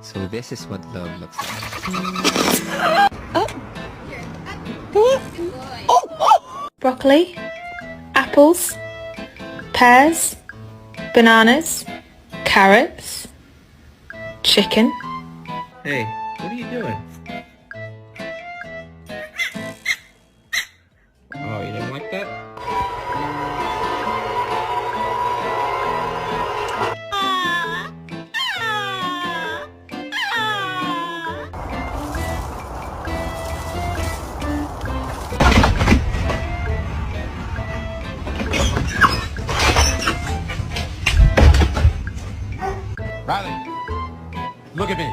So this is what love looks like. Broccoli, apples, pears, bananas, carrots, chicken. Hey, what are you doing? Oh, you didn't like that? Riley, look at me.